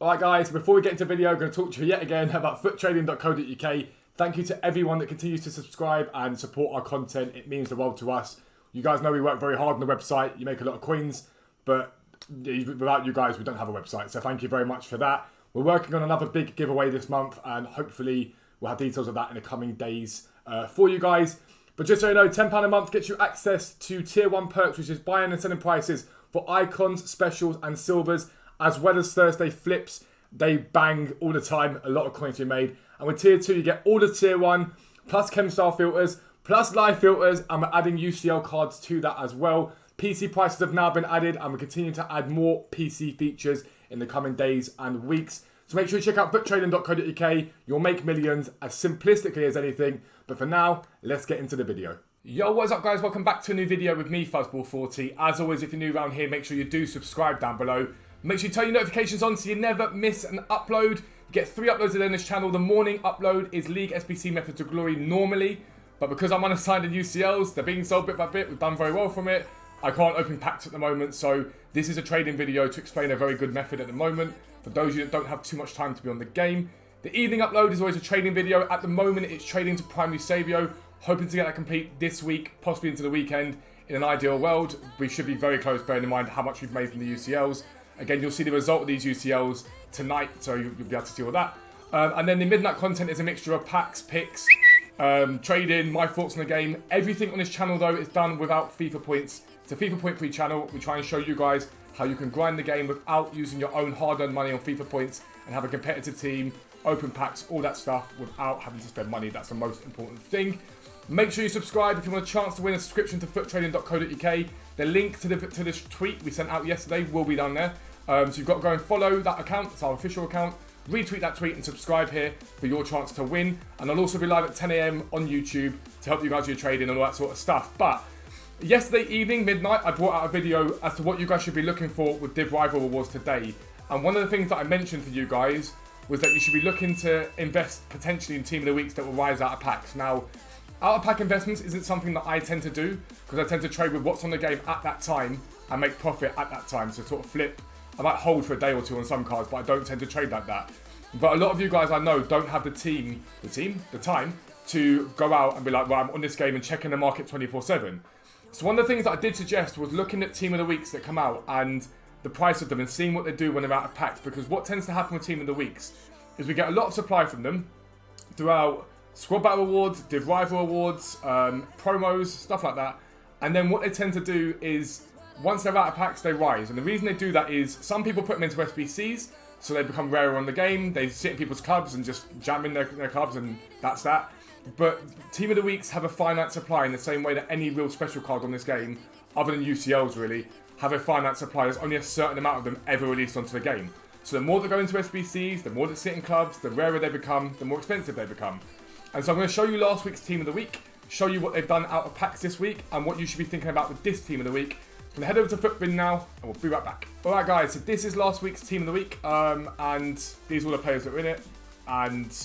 Alright guys, before we get into the video, I'm going to talk to you yet again about Futtrading.co.uk. Thank you to everyone that continues to subscribe and support our content. It means the world to us. You guys know we work very hard on the website. You make a lot of coins, but without you guys, we don't have a website. So thank you very much for that. We're working on another big giveaway this month, and hopefully we'll have details of that in the coming days for you guys. But just so you know, £10 a month gets you access to Tier 1 perks, which is buying and selling prices for icons, specials, and silvers, as well as Thursday flips. They bang all the time, a lot of coins to be made. And with Tier 2, you get all the Tier 1, plus ChemStar filters, plus live filters, and we're adding UCL cards to that as well. PC prices have now been added, and we're continuing to add more PC features in the coming days and weeks. So make sure you check out Futtrading.co.uk. You'll make millions as simplistically as anything. But for now, let's get into the video. Yo, what is up guys? Welcome back to a new video with me, Fuzzball40. As always, if you're new around here, make sure you do subscribe down below. Make sure you turn your notifications on so you never miss an upload. You get 3 uploads a day on this channel. The morning upload is League SBC Method to Glory normally. But because I'm unassigned in UCLs, they're being sold bit by bit. We've done very well from it. I can't open packs at the moment, so this is a trading video to explain a very good method at the moment. For those of you that don't have too much time to be on the game. The evening upload is always a trading video. At the moment, it's trading to Primary Savio. Hoping to get that complete this week, possibly into the weekend. In an ideal world, we should be very close, bearing in mind how much we've made from the UCLs. Again, you'll see the result of these UCLs tonight, so you'll be able to see all that. And then the midnight content is a mixture of packs, picks, trading, my thoughts on the game. Everything on this channel, though, is done without FIFA points. It's a FIFA point-free channel. We try and show you guys how you can grind the game without using your own hard-earned money on FIFA points and have a competitive team, open packs, all that stuff without having to spend money. That's the most important thing. Make sure you subscribe if you want a chance to win a subscription to Futtrading.co.uk. The link to this tweet we sent out yesterday will be down there. So you've got to go and follow that account. It's our official account. Retweet that tweet and subscribe here for your chance to win. And I'll also be live at 10 AM on YouTube to help you guys do your trading and all that sort of stuff. But yesterday evening, midnight, I brought out a video as to what you guys should be looking for with Div Rival Awards today. And one of the things that I mentioned for you guys was that you should be looking to invest potentially in Team of the Weeks that will rise out of packs. Now, out of pack investments isn't something that I tend to do because I tend to trade with what's on the game at that time and make profit at that time. So sort of flip. I might hold for a day or two on some cards, but I don't tend to trade like that. But a lot of you guys I know don't have the time to go out and be like, well, I'm on this game and checking the market 24/7. So one of the things that I did suggest was looking at Team of the Weeks that come out and the price of them and seeing what they do when they're out of packs. Because what tends to happen with Team of the Weeks is we get a lot of supply from them throughout Squad Battle Awards, Div Rival Awards, promos, stuff like that. And then what they tend to do is, once they're out of packs, they rise. And the reason they do that is some people put them into SBCs, so they become rarer on the game. They sit in people's clubs and just jam in their clubs, and that's that. But Team of the Weeks have a finite supply in the same way that any real special card on this game, other than UCLs really, have a finite supply. There's only a certain amount of them ever released onto the game. So the more that go into SBCs, the more that sit in clubs, the rarer they become, the more expensive they become. And so I'm going to show you last week's Team of the Week, show you what they've done out of packs this week, and what you should be thinking about with this Team of the Week. I'm going to head over to Futtrading now, and we'll be right back. Alright guys, so this is last week's Team of the Week, and these are all the players that are in it, and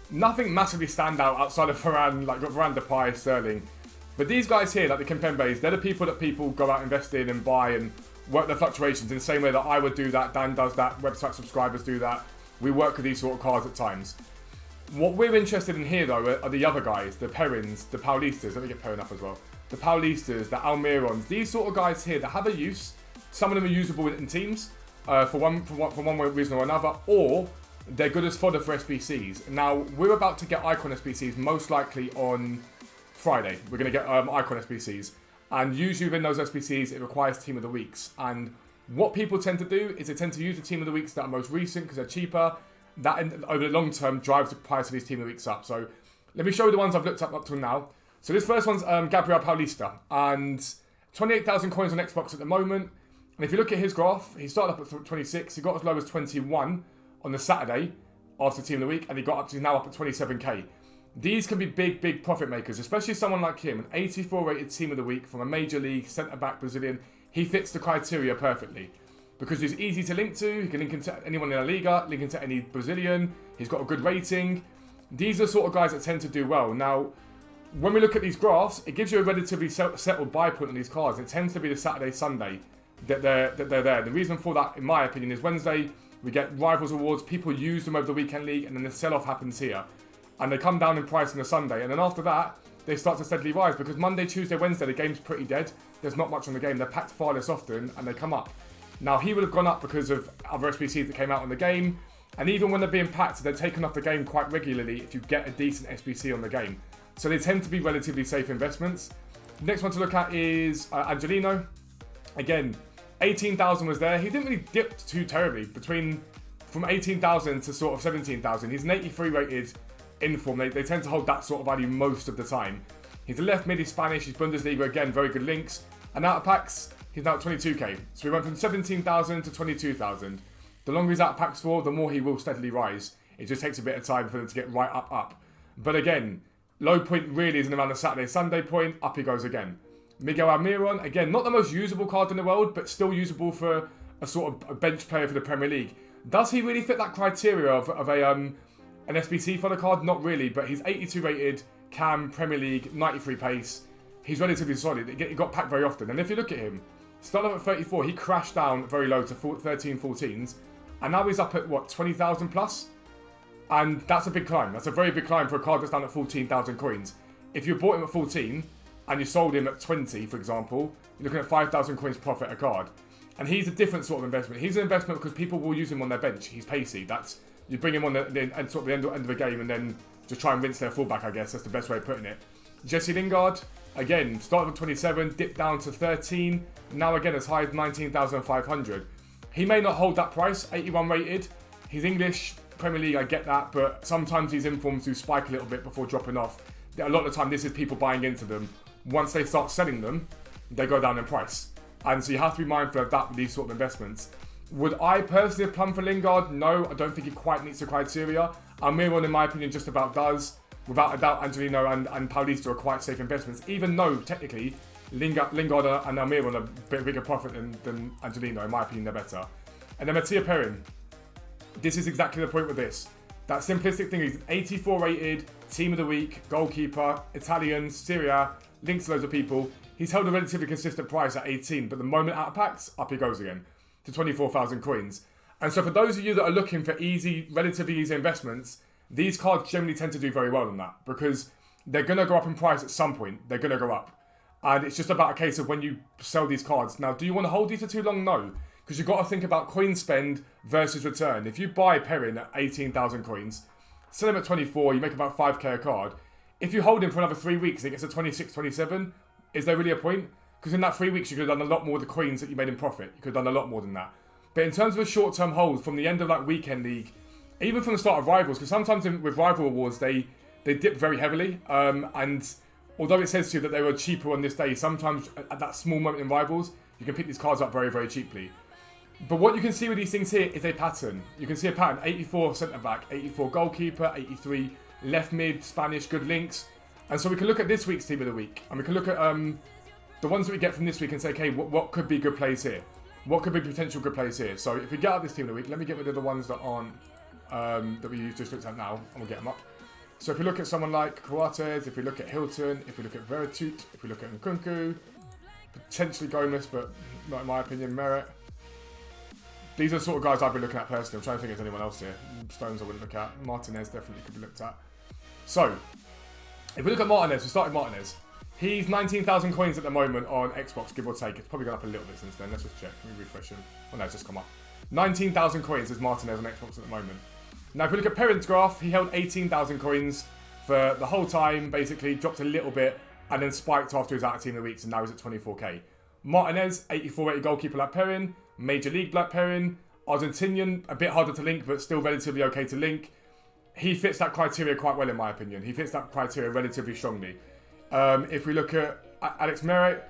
nothing massively stand out outside of Varane, like got Varane, Depay, Sterling. But these guys here, like the Kimpembes, they're the people that people go out, invest in and buy and work their fluctuations in the same way that I would do that, Dan does that, website subscribers do that. We work with these sort of cards at times. What we're interested in here though are the other guys, the Perrins, the Paulistas. Let me get Perrin up as well. The Paulistas, the Almirons, these sort of guys here that have a use. Some of them are usable in teams for one reason or another, or they're good as fodder for SBCs. Now, we're about to get Icon SBCs most likely on Friday. We're going to get Icon SBCs. And usually within those SBCs, it requires Team of the Weeks. And what people tend to do is they tend to use the Team of the Weeks that are most recent because they're cheaper. That, over the long term, drives the price of these Team of the Weeks up. So, let me show you the ones I've looked up till now. So this first one's Gabriel Paulista, and 28,000 coins on Xbox at the moment. And if you look at his graph, he started up at 26, he got as low as 21 on the Saturday after Team of the Week, and he got up to now up at 27k. These can be big profit makers, especially someone like him, an 84 rated Team of the Week from a major league, centre-back Brazilian. He fits the criteria perfectly because he's easy to link to. He can link into anyone in La Liga, link into any Brazilian. He's got a good rating. These are the sort of guys that tend to do well. Now, when we look at these graphs, it gives you a relatively settled buy point on these cards. It tends to be the Saturday, Sunday that they're there. The reason for that, in my opinion, is Wednesday, We get Rivals Awards, people use them over the weekend league, and then the sell-off happens here. And they come down in price on a Sunday, and then after that, they start to steadily rise, because Monday, Tuesday, Wednesday, the game's pretty dead. There's not much on the game. They're packed far less often, and they come up. Now, he would have gone up because of other SBCs that came out on the game, and even when they're being packed, they're taken off the game quite regularly if you get a decent SBC on the game. So they tend to be relatively safe investments. Next one to look at is Angelino. Again, 18,000 was there. He didn't really dip too terribly from 18,000 to sort of 17,000. He's an 83 rated inform. They tend to hold that sort of value most of the time. He's a left mid, he's Spanish, he's Bundesliga, again, very good links. And out of packs, he's now at 22k. So we went from 17,000 to 22,000. The longer he's out of packs for, the more he will steadily rise. It just takes a bit of time for them to get right up. But again, low point really isn't around the Saturday, Sunday point, up he goes again. Miguel Almiron, again, not the most usable card in the world, but still usable for a sort of a bench player for the Premier League. Does he really fit that criteria of an SBC for the card? Not really, but he's 82 rated, cam, Premier League, 93 pace. He's relatively solid. He got packed very often. And if you look at him, started off at 34, he crashed down very low to 13, 14s. And now he's up at, 20,000 plus? And that's a big climb. That's a very big climb for a card that's down at 14,000 coins. If you bought him at 14 and you sold him at 20, for example, you're looking at 5,000 coins profit a card. And he's a different sort of investment. He's an investment because people will use him on their bench. He's pacey. You bring him on the end of the game and then just try and rinse their fullback, I guess. That's the best way of putting it. Jesse Lingard, again, started at 27, dipped down to 13, now again as high as 19,500. He may not hold that price, 81 rated. He's English, Premier League, I get that, but sometimes these informs do spike a little bit before dropping off. A lot of the time, this is people buying into them. Once they start selling them, they go down in price. And so you have to be mindful of that with these sort of investments. Would I personally have plumbed for Lingard? No, I don't think he quite meets the criteria. Almiron, in my opinion, just about does. Without a doubt, Angelino and Paulista are quite safe investments, even though, technically, Lingard and Almiron are a bit bigger profit than Angelino. In my opinion, they're better. And then Mattia Perin. This is exactly the point with this. That simplistic thing is 84 rated, team of the week, goalkeeper, Italian, Serie A, links to loads of people. He's held a relatively consistent price at 18, but the moment out of packs, up he goes again to 24,000 coins. And so for those of you that are looking for relatively easy investments, these cards generally tend to do very well on that because they're going to go up in price at some point. They're going to go up. And it's just about a case of when you sell these cards. Now, do you want to hold these for too long? No. Because you've got to think about coin spend versus return. If you buy Perin at 18,000 coins, sell him at 24, you make about 5k a card. If you hold him for another 3 weeks and it gets to 26, 27, is there really a point? Because in that 3 weeks, you could have done a lot more with the coins that you made in profit. You could have done a lot more than that. But in terms of a short-term hold, from the end of that weekend league, even from the start of Rivals, because sometimes with Rival Awards, they dip very heavily. And although it says to you that they were cheaper on this day, sometimes at that small moment in Rivals, you can pick these cards up very, very cheaply. But what you can see with these things here is a pattern. You can see a pattern. 84 centre-back, 84 goalkeeper, 83 left mid, Spanish, good links. And so we can look at this week's team of the week. And we can look at the ones that we get from this week and say, okay, what could be good plays here? What could be potential good plays here? So if we get out this team of the week, let me get rid of the ones that aren't, that we just looked at now, and we'll get them up. So if we look at someone like Coates, if we look at Hilton, if we look at Veritut, if we look at Nkunku, potentially Gomez, but not in my opinion, Merit. These are the sort of guys I've been looking at personally. I'm trying to think if there's anyone else here. Stones I wouldn't look at. Martinez definitely could be looked at. So, if we look at Martinez, we started Martinez. He's 19,000 coins at the moment on Xbox, give or take. It's probably gone up a little bit since then. Let's just check. Let me refresh him. Oh no, it's just come up. 19,000 coins is Martinez on Xbox at the moment. Now, if we look at Perrin's graph, he held 18,000 coins for the whole time, basically. Dropped a little bit and then spiked after he was out of Team of the Week, and now he's at 24k. Martinez, 84 rated goalkeeper like Perrin. Major League Black Perrin, Argentinian, a bit harder to link, but still relatively okay to link. He fits that criteria quite well, in my opinion. He fits that criteria relatively strongly. If we look at Alex Merritt,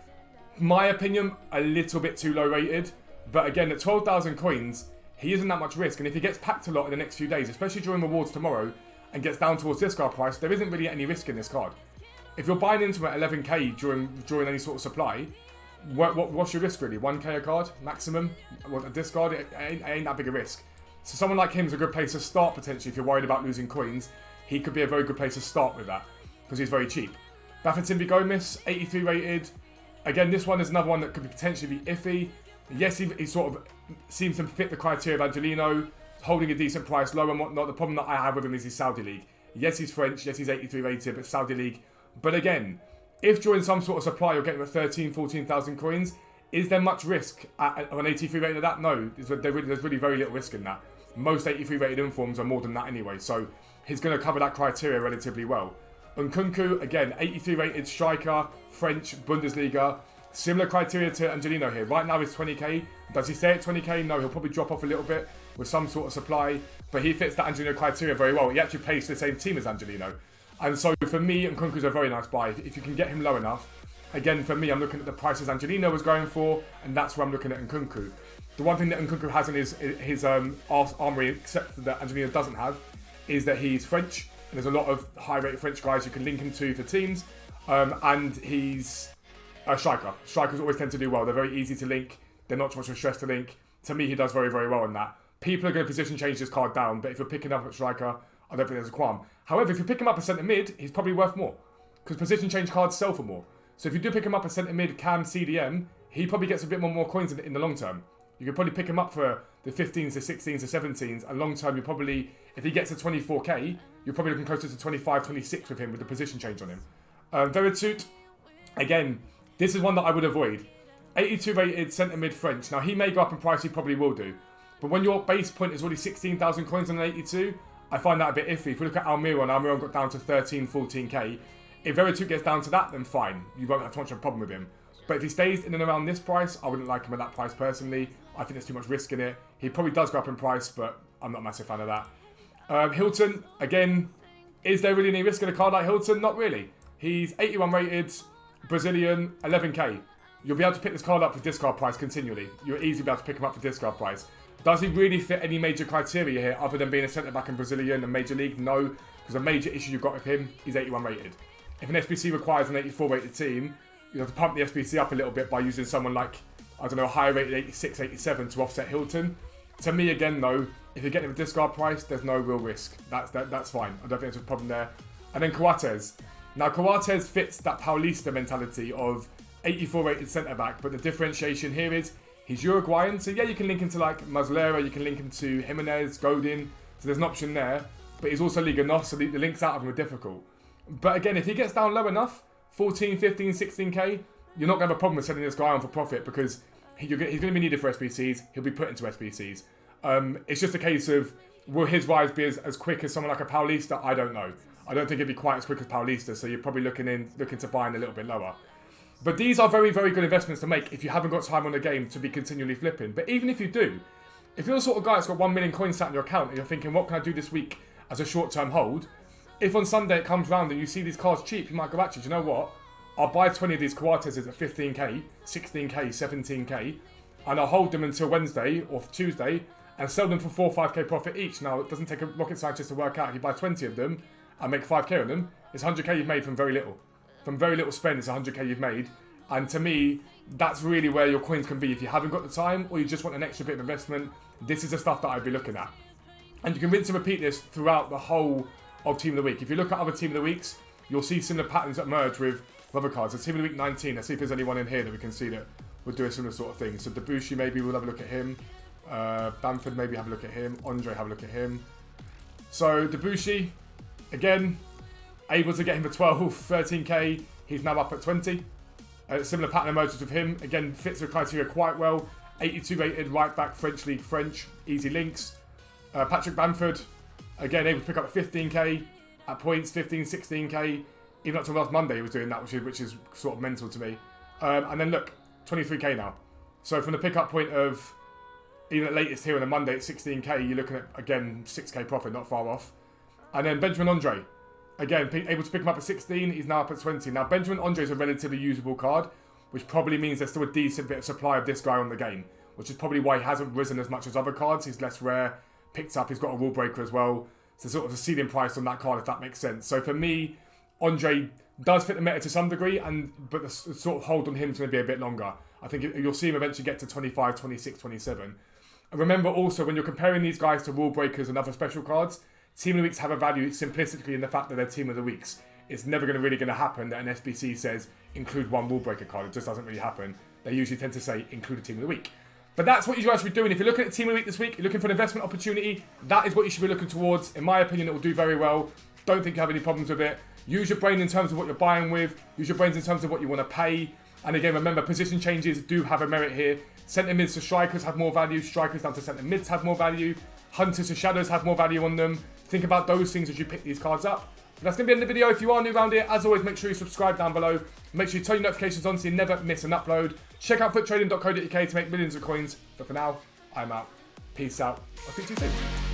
my opinion, a little bit too low rated. But again, at 12,000 coins, he isn't that much risk. And if he gets packed a lot in the next few days, especially during rewards tomorrow, and gets down towards this card price, there isn't really any risk in this card. If you're buying into it at 11k during any sort of supply, what's your risk really? 1k a card maximum? A discard? It ain't that big a risk. So someone like him is a good place to start potentially if you're worried about losing coins. He could be a very good place to start with that because he's very cheap. Bafétimbi Gomez, 83 rated. Again, this one is another one that could potentially be iffy. Yes, he sort of seems to fit the criteria of Angelino. holding a decent price low and whatnot. The problem that I have with him is his Saudi League. Yes, he's French. Yes, he's 83 rated, but Saudi League. But again, if during some sort of supply you're getting 13, 14,000 coins, is there much risk on an 83 rated of that? No, there's really very little risk in that. Most 83 rated informs are more than that anyway, so he's going to cover that criteria relatively well. Nkunku, again, 83 rated striker, French, Bundesliga. Similar criteria to Angelino here. Right now he's 20k. Does he stay at 20k? No, he'll probably drop off a little bit with some sort of supply, but he fits that Angelino criteria very well. He actually plays for the same team as Angelino. And so for me, Nkunku's a very nice buy. If you can get him low enough, again, for me, I'm looking at the prices Angelino was going for, and that's where I'm looking at Nkunku. The one thing that Nkunku has in his armory, except that Angelino doesn't have, is that he's French, and there's a lot of high-rated French guys you can link him to for teams, and he's a striker. Strikers always tend to do well. They're very easy to link. They're not too much of a stress to link. To me, he does very, very well in that. People are going to position change this card down, but if you're picking up a striker, I don't think there's a qualm. However, if you pick him up a centre mid, he's probably worth more, because position change cards sell for more. So if you do pick him up a centre mid, cam, CDM, he probably gets a bit more coins in the long term. You could probably pick him up for the 15s, the 16s, the 17s, and long term, you probably, if he gets to 24k, you're probably looking closer to 25, 26 with him with the position change on him. Veritut, again, this is one that I would avoid. 82 rated centre mid French. Now, he may go up in price, he probably will do. But when your base point is already 16,000 coins on an 82, I find that a bit iffy. If we look at Almiron got down to 13, 14k. If Veritut gets down to that, then fine. You won't have too much of a problem with him. But if he stays in and around this price, I wouldn't like him at that price personally. I think there's too much risk in it. He probably does go up in price, but I'm not a massive fan of that. Hilton, again, is there really any risk in a card like Hilton? Not really. He's 81 rated, Brazilian, 11k. You'll be able to pick this card up for discard price continually. You'll easily be able to pick him up for discard price. Does he really fit any major criteria here other than being a centre-back in Brazilian and Major League? No, because a major issue you've got with him, he's 81 rated. If an SBC requires an 84 rated team, you have to pump the SBC up a little bit by using someone like, I don't know, higher rated 86, 87 to offset Hilton. To me, again, though, if you're getting a discard price, there's no real risk. That's fine. I don't think there's a problem there. And then Coates. Now, Coates fits that Paulista mentality of 84 rated centre-back, but the differentiation here is he's Uruguayan, so yeah, you can link him to like Muslera, you can link him to Jimenez, Godin, so there's an option there, but he's also Liga NOS, so the links out of him are difficult. But again, if he gets down low enough, 14, 15, 16k, you're not going to have a problem with selling this guy on for profit because he's going to be needed for SBCs, he'll be put into SBCs. It's just a case of, will his rise be as quick as someone like a Paulista? I don't know. I don't think it'd be quite as quick as Paulista, so you're probably looking to buy in a little bit lower. But these are very, very good investments to make if you haven't got time on the game to be continually flipping. But even if you do, if you're the sort of guy that's got 1 million coins sat in your account and you're thinking, what can I do this week as a short-term hold? If on Sunday it comes round and you see these cards cheap, you might go, actually, do you know what? I'll buy 20 of these Coates at 15k, 16k, 17k, and I'll hold them until Wednesday or Tuesday and sell them for 4 or 5k profit each. Now, it doesn't take a rocket scientist to work out. If you buy 20 of them and make 5k on them, it's 100k you've made from very little. From very little spend, it's 100k you've made. And to me, that's really where your coins can be. If you haven't got the time or you just want an extra bit of investment, this is the stuff that I'd be looking at. And you can rinse and repeat this throughout the whole of Team of the Week. If you look at other Team of the Weeks, you'll see similar patterns that merge with other cards. So Team of the Week 19, let's see if there's anyone in here that we can see that would do a similar sort of thing. So Debussy, maybe we'll have a look at him. Bamford, maybe have a look at him. Andre, have a look at him. So Debussy, again, able to get him for 12, 13k. He's now up at 20. Similar pattern emerges with him. Again, fits the criteria quite well. 82 rated, right back, French League, French, easy links. Patrick Bamford, again, able to pick up 15k at points, 15, 16k. Even up to last Monday he was doing that, which is sort of mental to me. And then look, 23k now. So from the pickup point of, even at latest here on a Monday at 16k, you're looking at, again, 6k profit, not far off. And then Benjamin Andre. Again, able to pick him up at 16, he's now up at 20. Now, Benjamin Andre is a relatively usable card, which probably means there's still a decent bit of supply of this guy on the game, which is probably why he hasn't risen as much as other cards. He's less rare, picked up, he's got a rule breaker as well. So sort of a ceiling price on that card, if that makes sense. So for me, Andre does fit the meta to some degree, but the sort of hold on him is going to be a bit longer. I think you'll see him eventually get to 25, 26, 27. And remember also, when you're comparing these guys to rule breakers and other special cards, Team of the Weeks have a value simplistically in the fact that they're Team of the Weeks. It's never really going to happen that an SBC says include one rule breaker card. It just doesn't really happen. They usually tend to say include a Team of the Week. But that's what you guys should be doing. If you're looking at Team of the Week this week, you're looking for an investment opportunity, that is what you should be looking towards. In my opinion, it will do very well. Don't think you have any problems with it. Use your brain in terms of what you're buying with. Use your brains in terms of what you want to pay. And again, remember, position changes do have a merit here. Centre mids to strikers have more value. Strikers down to centre mids have more value. Hunters to shadows have more value on them. Think about those things as you pick these cards up. But that's going to be the end of the video. If you are new around here, as always, make sure you subscribe down below. Make sure you turn your notifications on so you never miss an upload. Check out futtrading.co.uk to make millions of coins. But for now, I'm out. Peace out. I'll speak to you soon.